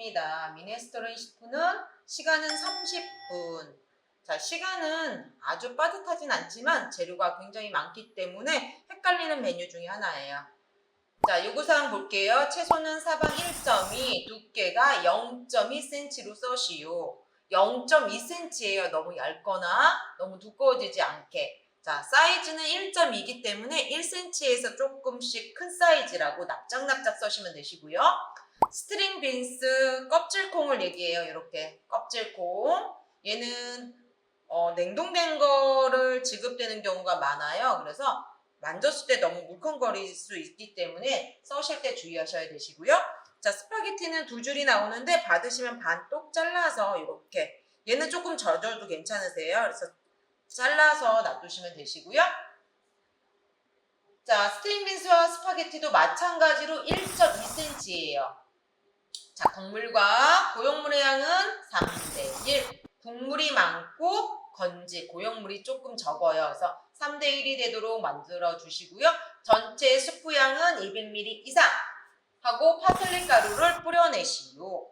있습니다. 미네스토론 슈프는 시간은 30분. 자, 시간은 아주 빠듯하진 않지만 재료가 굉장히 많기 때문에 헷갈리는 메뉴 중에 하나예요. 자, 요구사항 볼게요. 채소는 사방 1점이, 두께가 0.2cm로 써시오. 0.2cm예요. 너무 얇거나 너무 두꺼워지지 않게. 자, 사이즈는 1.2이기 때문에 1cm에서 조금씩 큰 사이즈라고 납작납작 써시면 되시고요. 스트링 빈스 껍질콩을 얘기해요. 이렇게 껍질콩. 얘는 냉동된 거를 지급되는 경우가 많아요. 그래서 만졌을 때 너무 물컹거릴 수 있기 때문에 써실 때 주의하셔야 되시고요. 자, 스파게티는 2줄이 나오는데 받으시면 반 똑 잘라서 이렇게. 얘는 조금 젖어도 괜찮으세요. 그래서 잘라서 놔두시면 되시고요. 자, 스트링 빈스와 스파게티도 마찬가지로 1.2cm예요. 자, 국물과 고용물의 양은 3대1. 국물이 많고 건지 고용물이 조금 적어요. 그래서 3대1이 되도록 만들어 주시고요. 전체 수프 양은 200ml 이상 하고 파슬리 가루를 뿌려내시오.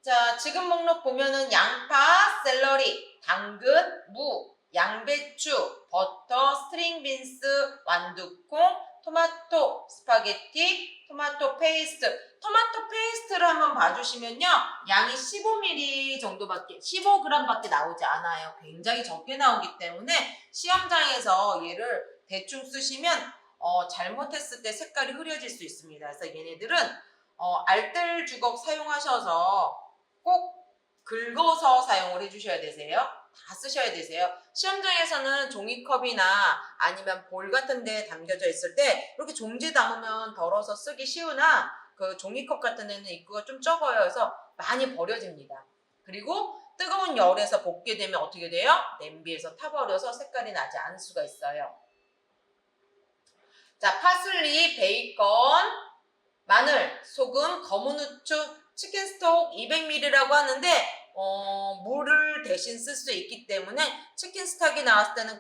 자, 지금 목록 보면은 양파, 샐러리, 당근, 무, 양배추, 버터, 스트링 빈스, 완두콩, 토마토, 스파게티, 토마토 페이스트. 토마토 페이스트를 한번 봐주시면요. 양이 15ml 정도밖에, 15g밖에 나오지 않아요. 굉장히 적게 나오기 때문에 시험장에서 얘를 대충 쓰시면 잘못했을 때 색깔이 흐려질 수 있습니다. 그래서 얘네들은 알뜰 주걱 사용하셔서 꼭 긁어서 사용을 해주셔야 되세요. 다 쓰셔야 되세요. 시험장에서는 종이컵이나 아니면 볼 같은 데 담겨져 있을 때 이렇게 종지 담으면 덜어서 쓰기 쉬우나 그 종이컵 같은 데는 입구가 좀 적어요. 그래서 많이 버려집니다. 그리고 뜨거운 열에서 볶게 되면 어떻게 돼요? 냄비에서 타버려서 색깔이 나지 않을 수가 있어요. 자, 파슬리, 베이컨, 마늘, 소금, 검은 후추, 치킨 스톡 200ml라고 하는데 물을 대신 쓸 수 있기 때문에 치킨 스톡이 나왔을 때는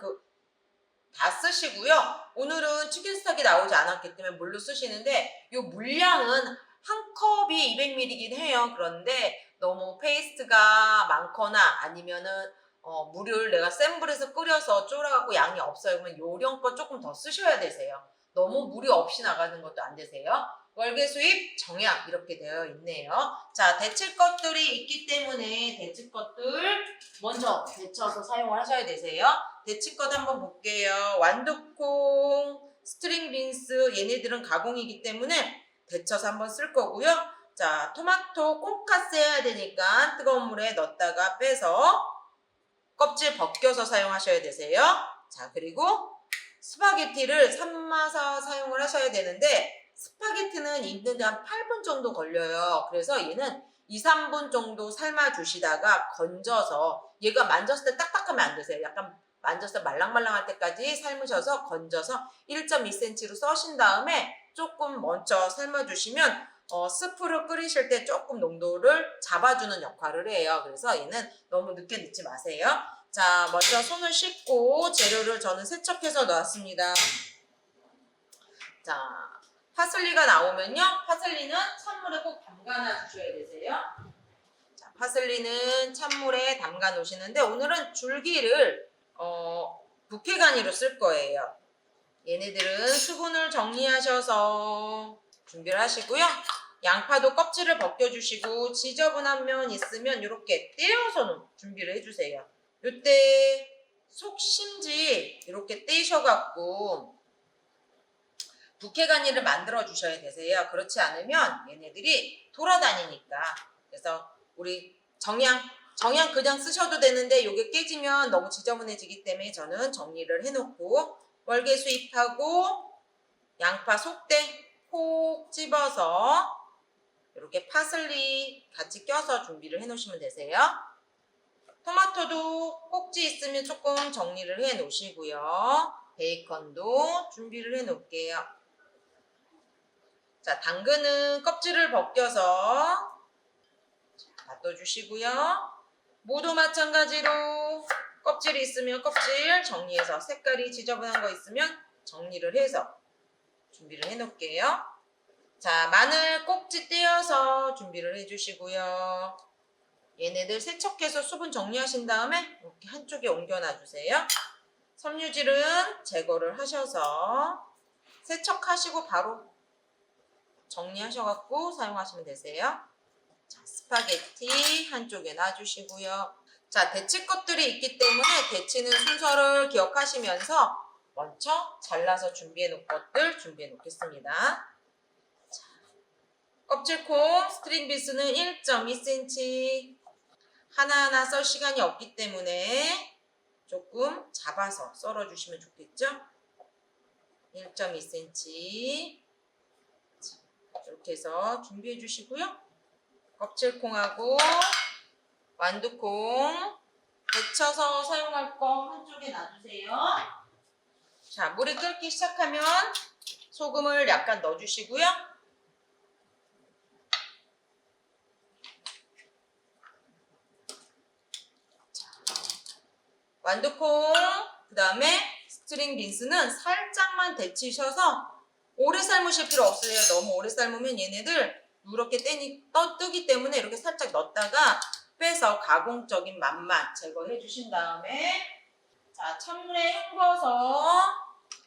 다 쓰시고요. 오늘은 치킨 스톡이 나오지 않았기 때문에 물로 쓰시는데 이 물량은 한 컵이 200ml이긴 해요. 그런데 너무 페이스트가 많거나 아니면은 물을 내가 센 불에서 끓여서 쫄아갖고 양이 없어요. 그러면 요령껏 조금 더 쓰셔야 되세요. 너무 물이 없이 나가는 것도 안 되세요. 월계 수입, 정약 이렇게 되어 있네요. 자, 데칠 것들이 있기 때문에 데칠 것들 먼저 데쳐서 사용을 하셔야 되세요. 데칠 것 한번 볼게요. 완두콩, 스트링 빈스 얘네들은 가공이기 때문에 데쳐서 한번 쓸 거고요. 자, 토마토 콩카스 해야 되니까 뜨거운 물에 넣었다가 빼서 껍질 벗겨서 사용하셔야 되세요. 자, 그리고 스파게티를 삶아서 사용을 하셔야 되는데 스파게티는 익는데 한 8분 정도 걸려요. 그래서 얘는 2, 3분 정도 삶아 주시다가 건져서 얘가 만졌을 때 딱딱하면 안 되세요. 약간 만져서 말랑말랑할 때까지 삶으셔서 건져서 1.2cm로 써신 다음에 조금 먼저 삶아 주시면 스프를 끓이실 때 조금 농도를 잡아주는 역할을 해요. 그래서 얘는 너무 늦게 넣지 마세요. 자, 먼저 손을 씻고 재료를 저는 세척해서 넣었습니다. 자, 파슬리가 나오면요. 파슬리는 찬물에 꼭 담가놔 주셔야 되세요. 자, 파슬리는 찬물에 담가 놓으시는데 오늘은 줄기를 부케가니로 쓸 거예요. 얘네들은 수분을 정리하셔서 준비를 하시고요. 양파도 껍질을 벗겨주시고 지저분한 면 있으면 이렇게 떼어서 준비를 해주세요. 이때 속심지 이렇게 떼셔갖고 부케가니를 만들어 주셔야 되세요. 그렇지 않으면 얘네들이 돌아다니니까. 그래서 우리 정양 그냥 쓰셔도 되는데 이게 깨지면 너무 지저분해지기 때문에 저는 정리를 해놓고 월계 수잎하고 양파 속대 콕 집어서 이렇게 파슬리 같이 껴서 준비를 해놓으시면 되세요. 토마토도 꼭지 있으면 조금 정리를 해 놓으시고요. 베이컨도 준비를 해 놓을게요. 자, 당근은 껍질을 벗겨서 놔둬주시고요. 무도 마찬가지로 껍질이 있으면 껍질 정리해서 색깔이 지저분한 거 있으면 정리를 해서 준비를 해 놓을게요. 자, 마늘 꼭지 떼어서 준비를 해주시고요. 얘네들 세척해서 수분 정리하신 다음에 이렇게 한쪽에 옮겨 놔주세요. 섬유질은 제거를 하셔서 세척하시고 바로 정리하셔갖고 사용하시면 되세요. 자, 스파게티 한쪽에 놔주시고요. 자, 데칠 것들이 있기 때문에 데치는 순서를 기억하시면서 먼저 잘라서 준비해 놓은 것들 준비해 놓겠습니다. 자, 껍질콩 스트링 비스는 1.2cm 하나하나 썰 시간이 없기 때문에 조금 잡아서 썰어 주시면 좋겠죠? 1.2cm 이렇게 해서 준비해 주시고요. 껍질콩하고 완두콩 데쳐서 사용할 거 한쪽에 놔주세요. 자, 물이 끓기 시작하면 소금을 약간 넣어주시고요. 완두콩, 그 다음에 스트링 빈스는 살짝만 데치셔서 오래 삶으실 필요 없어요. 너무 오래 삶으면 얘네들 누렇게 뜨기 때문에 이렇게 살짝 넣었다가 빼서 가공적인 맛만 제거해 주신 다음에 자, 찬물에 헹궈서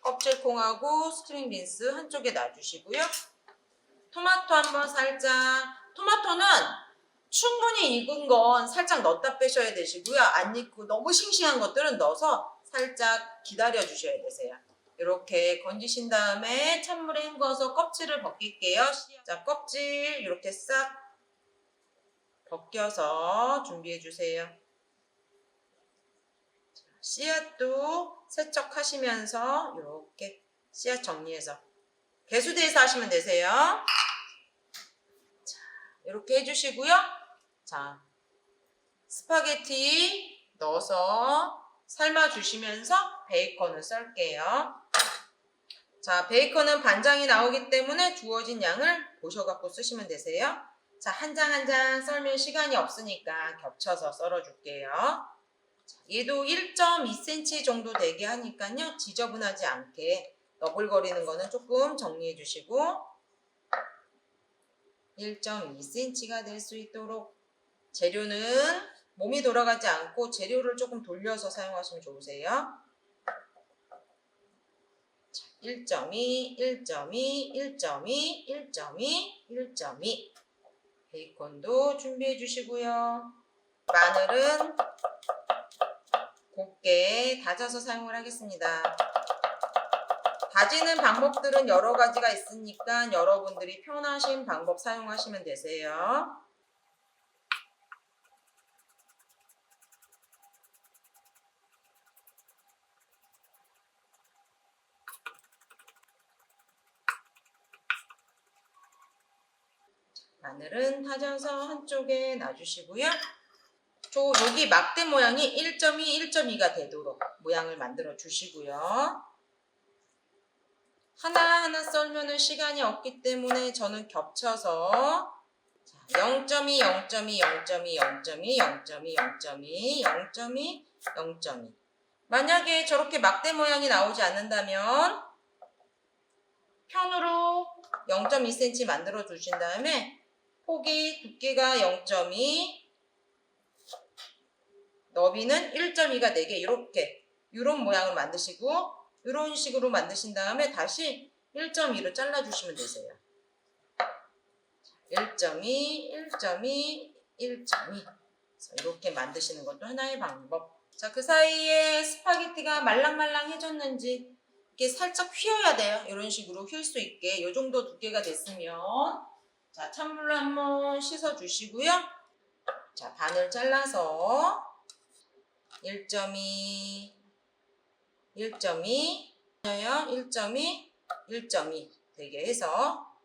껍질콩하고 스트링 빈스 한쪽에 놔주시고요. 토마토 한번 살짝, 토마토는 충분히 익은 건 살짝 넣었다 빼셔야 되시고요. 안 익고 너무 싱싱한 것들은 넣어서 살짝 기다려 주셔야 되세요. 이렇게 건지신 다음에 찬물에 헹궈서 껍질을 벗길게요. 자, 껍질 이렇게 싹 벗겨서 준비해 주세요. 씨앗도 세척하시면서 이렇게 씨앗 정리해서 개수대에서 하시면 되세요. 자, 이렇게 해주시고요. 자, 스파게티 넣어서 삶아주시면서 베이컨을 썰게요. 자, 베이컨은 반장이 나오기 때문에 주어진 양을 보셔갖고 쓰시면 되세요. 자, 한 장 한 장 썰면 시간이 없으니까 겹쳐서 썰어줄게요. 얘도 1.2cm 정도 되게 하니까요. 지저분하지 않게 너글거리는 거는 조금 정리해 주시고 1.2cm가 될 수 있도록 재료는 몸이 돌아가지 않고 재료를 조금 돌려서 사용하시면 좋으세요. 1.2, 1.2, 1.2, 1.2, 1.2 베이컨도 준비해 주시고요. 마늘은 곱게 다져서 사용을 하겠습니다. 다지는 방법들은 여러 가지가 있으니까 여러분들이 편하신 방법 사용하시면 되세요. 마늘은 다져서 한쪽에 놔주시고요. 여기 막대 모양이 1.2, 1.2가 되도록 모양을 만들어 주시고요. 하나하나 썰면은 시간이 없기 때문에 저는 겹쳐서 0.2, 0.2, 0.2, 0.2, 0.2, 0.2, 0.2, 0.2 만약에 저렇게 막대 모양이 나오지 않는다면 편으로 0.2cm 만들어 주신 다음에 폭이 두께가 0.2 너비는 1.2가 되게 이런 모양을 만드시고 이런 식으로 만드신 다음에 다시 1.2로 잘라주시면 되세요. 1.2, 1.2, 1.2 이렇게 만드시는 것도 하나의 방법. 자, 그 사이에 스파게티가 말랑말랑해졌는지 이렇게 살짝 휘어야 돼요. 이런 식으로 휠 수 있게 이 정도 두께가 됐으면 자, 찬물로 한번 씻어 주시고요. 자, 반을 잘라서 1.2, 1.2, 1.2, 1.2 되게 해서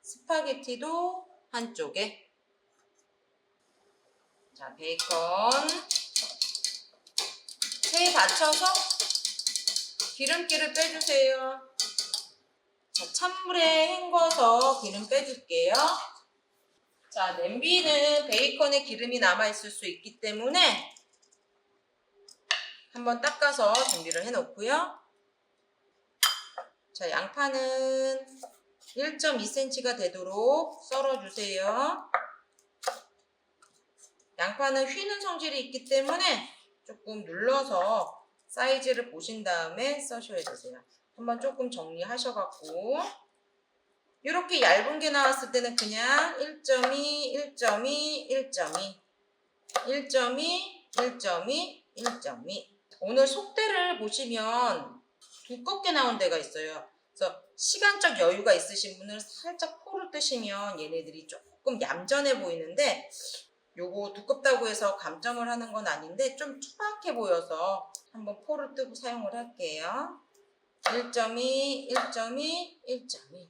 스파게티도 한쪽에 자, 베이컨 체에 받쳐서 기름기를 빼주세요. 자, 찬물에 헹궈서 기름 빼줄게요. 자, 냄비는 베이컨에 기름이 남아있을 수 있기 때문에 한번 닦아서 준비를 해놓고요. 자, 양파는 1.2cm가 되도록 썰어주세요. 양파는 휘는 성질이 있기 때문에 조금 눌러서 사이즈를 보신 다음에 써셔야 되세요. 한번 조금 정리하셔갖고 이렇게 얇은 게 나왔을 때는 그냥 1.2, 1.2, 1.2, 1.2, 1.2, 1.2. 오늘 속대를 보시면 두껍게 나온 데가 있어요. 그래서 시간적 여유가 있으신 분은 살짝 포를 뜨시면 얘네들이 조금 얌전해 보이는데 요거 두껍다고 해서 감점을 하는 건 아닌데 좀 투박해 보여서 한번 포를 뜨고 사용을 할게요. 1.2, 1.2, 1.2.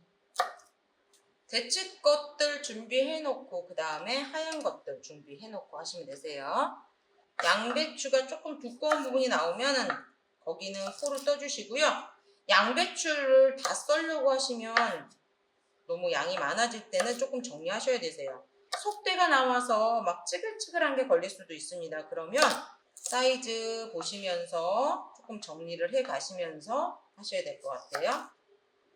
데칠 것들 준비해 놓고 그 다음에 하얀 것들 준비해 놓고 하시면 되세요. 양배추가 조금 두꺼운 부분이 나오면 거기는 포를 떠주시고요. 양배추를 다 썰려고 하시면 너무 양이 많아질 때는 조금 정리하셔야 되세요. 속대가 나와서 막 찌글찌글한 게 걸릴 수도 있습니다. 그러면 사이즈 보시면서 조금 정리를 해 가시면서 하셔야 될 것 같아요.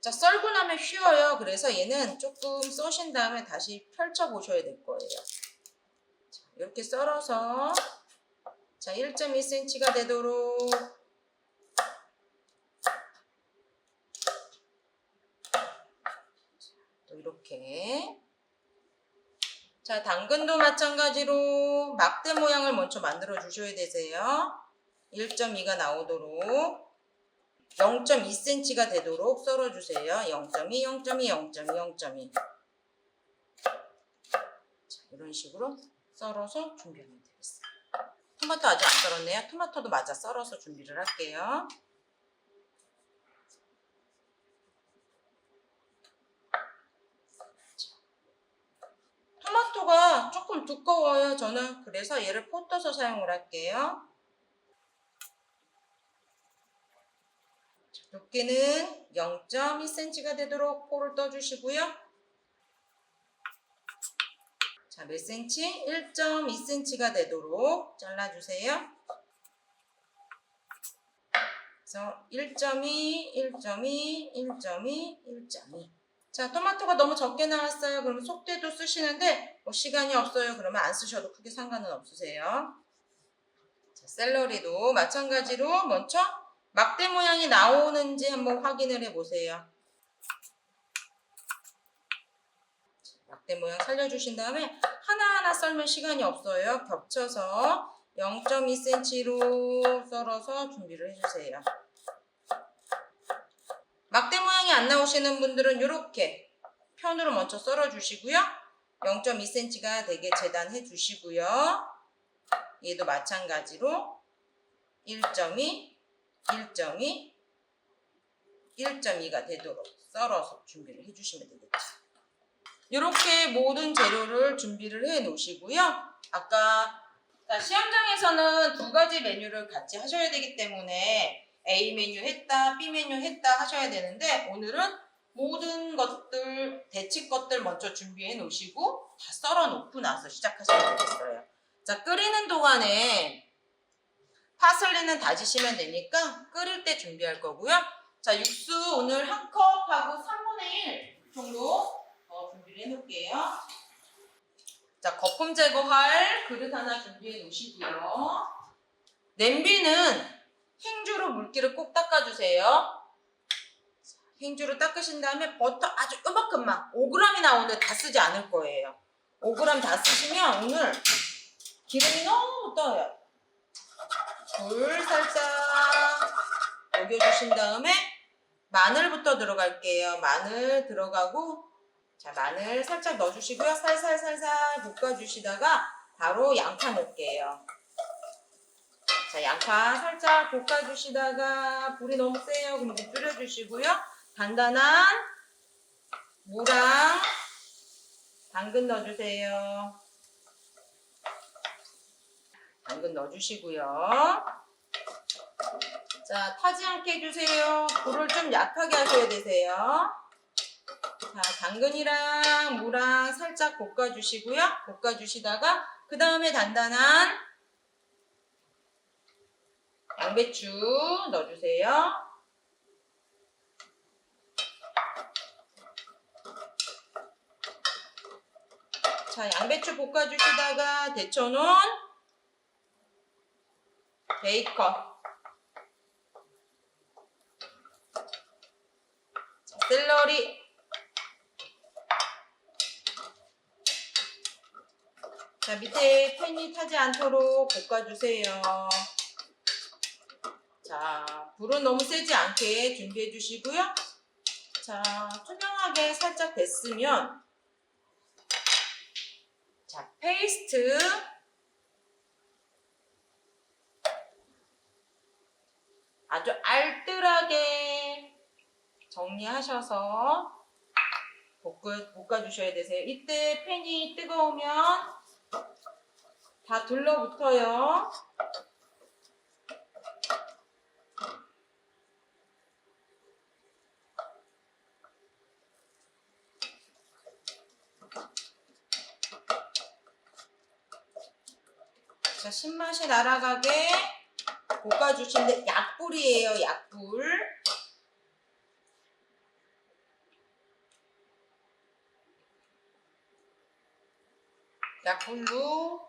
자, 썰고 나면 휘어요. 그래서 얘는 조금 써신 다음에 다시 펼쳐 보셔야 될 거예요. 자, 이렇게 썰어서 자, 1.2cm가 되도록 또 이렇게. 자, 당근도 마찬가지로 막대 모양을 먼저 만들어 주셔야 되세요. 1.2가 나오도록 0.2cm가 되도록 썰어 주세요. 0.2, 0.2, 0.2, 0.2. 자, 이런 식으로 썰어서 준비하면 되겠어요. 토마토 아직 안 썰었네요. 토마토도 마저 썰어서 준비를 할게요. 토마토가 조금 두꺼워요. 저는 그래서 얘를 포 떠서 사용을 할게요. 두께는 0.2cm가 되도록 포를 떠주시고요. 자, 몇 cm? 1.2cm가 되도록 잘라주세요. 그래서 1.2, 1.2, 1.2, 1.2. 자, 토마토가 너무 적게 나왔어요. 그러면 속대도 쓰시는데 뭐 시간이 없어요. 그러면 안 쓰셔도 크게 상관은 없으세요. 자, 샐러리도 마찬가지로 먼저 막대 모양이 나오는지 한번 확인을 해보세요. 막대 모양 살려주신 다음에 하나하나 썰면 시간이 없어요. 겹쳐서 0.2cm로 썰어서 준비를 해주세요. 막대 모양이 안 나오시는 분들은 이렇게 편으로 먼저 썰어주시고요. 0.2cm가 되게 재단해 주시고요. 얘도 마찬가지로 1.2, 1.2, 1.2가 되도록 썰어서 준비를 해주시면 되겠죠. 이렇게 모든 재료를 준비를 해 놓으시고요. 아까 시험장에서는 두 가지 메뉴를 같이 하셔야 되기 때문에 A 메뉴 했다, B 메뉴 했다 하셔야 되는데 오늘은 모든 것들, 데칠 것들 먼저 준비해 놓으시고 다 썰어 놓고 나서 시작하시면 되겠어요. 자, 끓이는 동안에 파슬리는 다지시면 되니까 끓일 때 준비할 거고요. 자, 육수 오늘 1컵하고 3분의 1 정도 준비를 해 놓을게요. 자, 거품 제거할 그릇 하나 준비해 놓으시고요. 냄비는 행주로 물기를 꼭 닦아주세요. 행주로 닦으신 다음에 버터 아주 요만큼만 5g이 나오는데 다 쓰지 않을 거예요. 5g 다 쓰시면 오늘 기름이 너무 떠요. 불 살짝 녹여주신 다음에 마늘부터 들어갈게요. 마늘 들어가고 자, 마늘 살짝 넣어주시고요. 살살살살 볶아주시다가 바로 양파 넣을게요. 자, 양파 살짝 볶아주시다가 불이 너무 세요. 그럼 좀 줄여주시고요. 단단한 무랑 당근 넣어주세요. 당근 넣어주시고요. 자, 타지 않게 해주세요. 불을 좀 약하게 하셔야 되세요. 자, 당근이랑 무랑 살짝 볶아주시고요. 볶아주시다가 그 다음에 단단한 양배추 넣어주세요. 자, 양배추 볶아주시다가 데쳐놓은 베이컨. 자, 샐러리. 자, 밑에 팬이 타지 않도록 볶아주세요. 자, 불은 너무 세지 않게 준비해 주시고요. 자, 투명하게 살짝 됐으면 자, 페이스트 아주 알뜰하게 정리하셔서 볶아주셔야 되세요. 이때 팬이 뜨거우면 다 들러붙어요. 자, 신맛이 날아가게 볶아주시는데 약불이에요, 약불. 약불로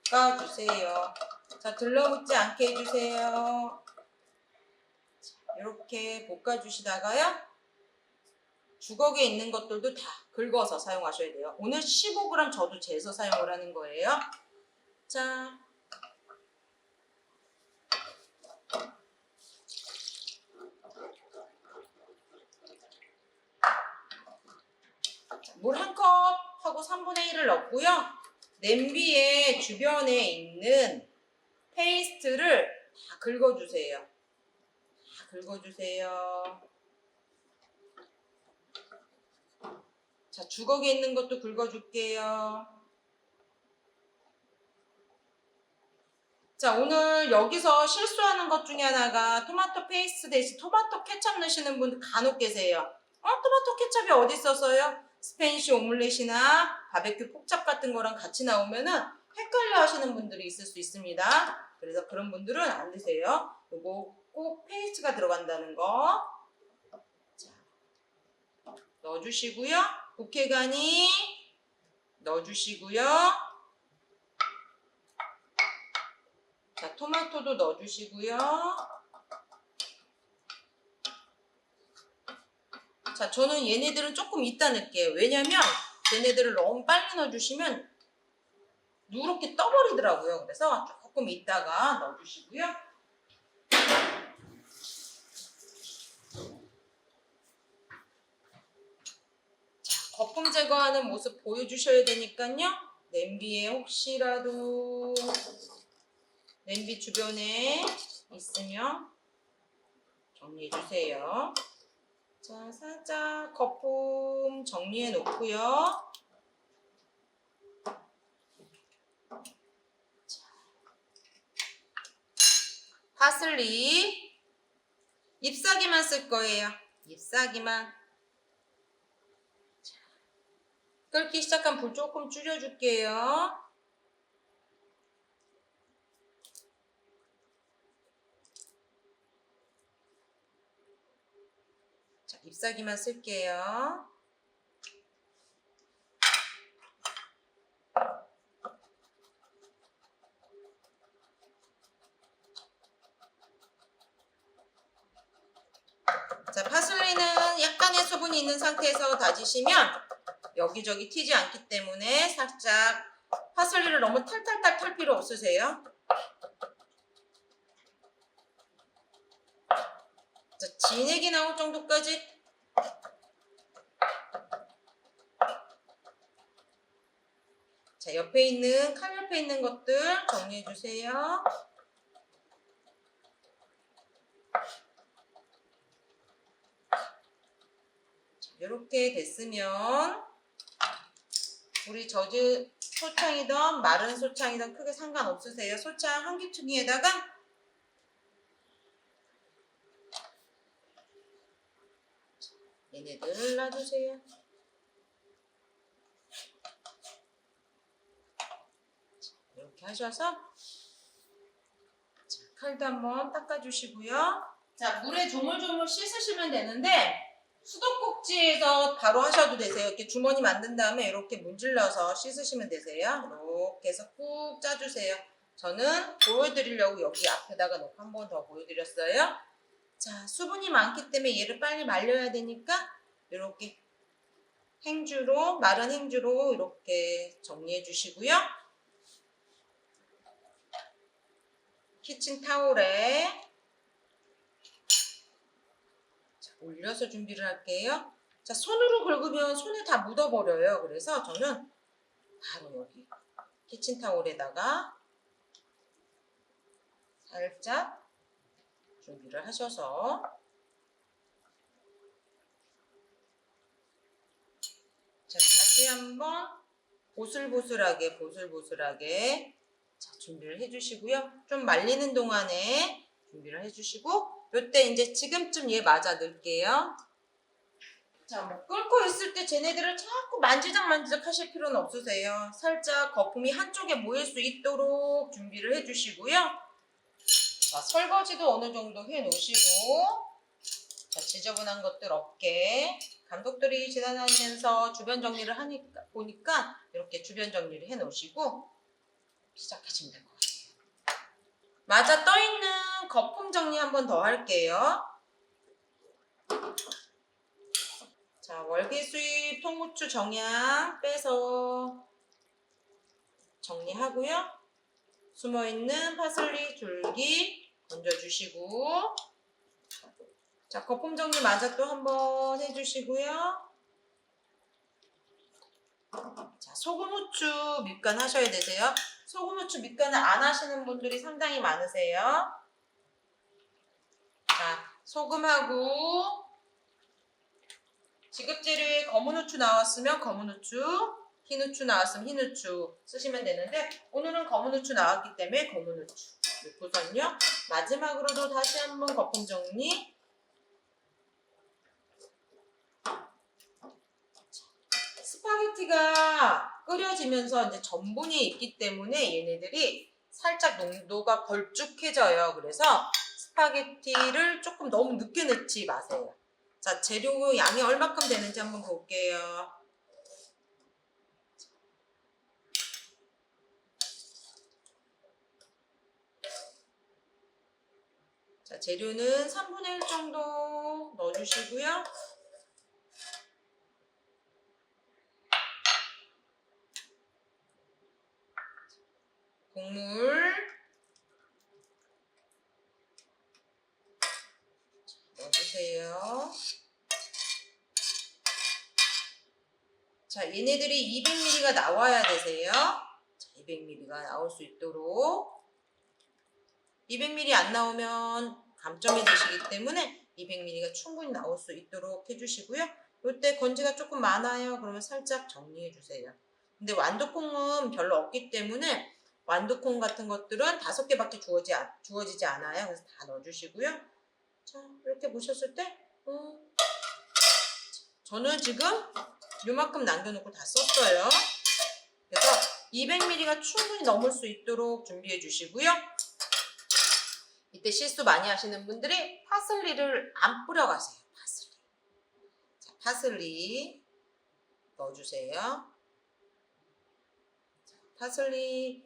볶아주세요. 자, 들러붙지 않게 해주세요. 이렇게 볶아주시다가요. 주걱에 있는 것들도 다 긁어서 사용하셔야 돼요. 오늘 15g 저도 재서 사용을 하는 거예요. 자, 물 1컵 하고 3분의 1을 넣고요. 냄비의 주변에 있는 페이스트를 다 긁어주세요. 다 긁어주세요. 자, 주걱에 있는 것도 긁어줄게요. 자, 오늘 여기서 실수하는 것 중에 하나가 토마토 페이스트 대신 토마토 케첩 넣으시는 분들 간혹 계세요. 토마토 케첩이 어디 있어서요? 스페니쉬 오믈렛이나 바베큐 폭잡 같은 거랑 같이 나오면은 헷갈려 하시는 분들이 있을 수 있습니다. 그래서 그런 분들은 안 드세요. 요거 꼭 페이스트가 들어간다는 거. 자, 넣어주시고요. 국회간이 넣어주시고요. 자, 토마토도 넣어주시고요. 자, 저는 얘네들은 조금 이따 넣을게요. 왜냐면 얘네들을 너무 빨리 넣어주시면 누렇게 떠버리더라고요. 그래서 조금 이따가 넣어주시고요. 자, 거품 제거하는 모습 보여주셔야 되니까요. 냄비에 혹시라도 냄비 주변에 있으면 정리해주세요. 자, 살짝 거품 정리해 놓고요. 파슬리 잎사귀만 쓸 거예요. 잎사귀만. 자, 끓기 시작한 불 조금 줄여줄게요. 자, 잎사귀만 쓸게요. 자, 파슬리는 약간의 수분이 있는 상태에서 다지시면 여기저기 튀지 않기 때문에 살짝 파슬리를 너무 탈탈탈 털 필요 없으세요. 자, 진액이 나올 정도까지. 자, 옆에 있는 칼 옆에 있는 것들 정리해 주세요. 이렇게 됐으면 우리 젖은 소창이든 마른 소창이든 크게 상관없으세요. 소창 한 귀퉁이에다가 얘네들 놔주세요. 이렇게 하셔서 칼도 한번 닦아주시고요. 자, 물에 조물조물 씻으시면 되는데 수도꼭지에서 바로 하셔도 되세요. 이렇게 주머니 만든 다음에 이렇게 문질러서 씻으시면 되세요. 이렇게 해서 꾹 짜주세요. 저는 보여드리려고 여기 앞에다가 놓고 한 번 더 보여드렸어요. 자, 수분이 많기 때문에 얘를 빨리 말려야 되니까 이렇게 행주로, 마른 행주로 이렇게 정리해 주시고요. 키친타올에 올려서 준비를 할게요. 자, 손으로 긁으면 손에 다 묻어버려요. 그래서 저는 바로 여기 키친타올에다가 살짝 준비를 하셔서 자, 다시 한번 보슬보슬하게 자, 준비를 해주시고요. 좀 말리는 동안에 준비를 해주시고 요때 이제 지금쯤 얘 맞아 넣을게요. 자, 뭐 끓고 있을 때 쟤네들을 자꾸 만지작 하실 필요는 없으세요. 살짝 거품이 한쪽에 모일 수 있도록 준비를 해주시고요. 자, 설거지도 어느 정도 해 놓으시고 자, 지저분한 것들 없게 감독들이 지나다니면서 주변 정리를 하니까 보니까 이렇게 주변 정리를 해 놓으시고 시작하시면 될 것 같아요. 맞아 떠있는 거품 정리 한 번 더 할게요. 자, 월계수잎, 통후추, 정향 빼서 정리하고요. 숨어있는 파슬리, 줄기 건져주시고 자, 거품 정리 마저 또 한번 해주시고요. 자, 소금, 후추 밑간 하셔야 되세요. 소금, 후추 밑간을 안 하시는 분들이 상당히 많으세요. 자, 소금하고 지급재료에 검은 후추 나왔으면 검은 후추, 흰 후추 나왔으면 흰 후추 쓰시면 되는데 오늘은 검은 후추 나왔기 때문에 검은 후추 넣고선요. 마지막으로도 다시 한번 거품 정리. 스파게티가 끓여지면서 이제 전분이 있기 때문에 얘네들이 살짝 농도가 걸쭉해져요. 그래서 스파게티를 조금 너무 늦게 넣지 마세요. 자, 재료 양이 얼마큼 되는지 한번 볼게요. 자, 재료는 3분의 1 정도 넣어주시고요. 국물 넣어주세요. 자, 얘네들이 200ml가 나와야 되세요. 자, 200ml가 나올 수 있도록 200ml 안 나오면 감점이 되시기 때문에 200ml가 충분히 나올 수 있도록 해주시고요. 이때 건지가 조금 많아요. 그러면 살짝 정리해주세요. 근데 완두콩은 별로 없기 때문에 완두콩 같은 것들은 5개밖에 주어지지 않아요. 그래서 다 넣어주시고요. 자, 이렇게 보셨을 때 저는 지금 요만큼 남겨놓고 다 썼어요. 그래서 200ml가 충분히 넘을 수 있도록 준비해 주시고요. 이때 실수 많이 하시는 분들이 파슬리를 안 뿌려가세요. 자, 파슬리 넣어주세요. 자, 파슬리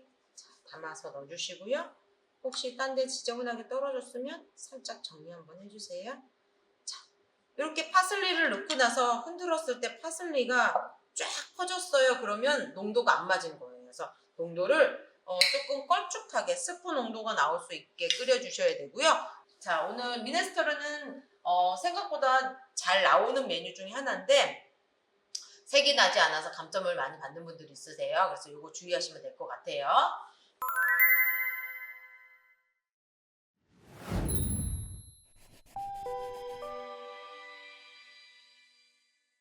담아서 넣어주시고요. 혹시 딴 데 지저분하게 떨어졌으면 살짝 정리 한번 해주세요. 자, 이렇게 파슬리를 넣고 나서 흔들었을 때 파슬리가 쫙 퍼졌어요. 그러면 농도가 안 맞은 거예요. 그래서 농도를 조금 걸쭉하게 스프 농도가 나올 수 있게 끓여주셔야 되고요. 자, 오늘 미네스토르는 생각보다 잘 나오는 메뉴 중에 하나인데 색이 나지 않아서 감점을 많이 받는 분들이 있으세요. 그래서 이거 주의하시면 될 것 같아요.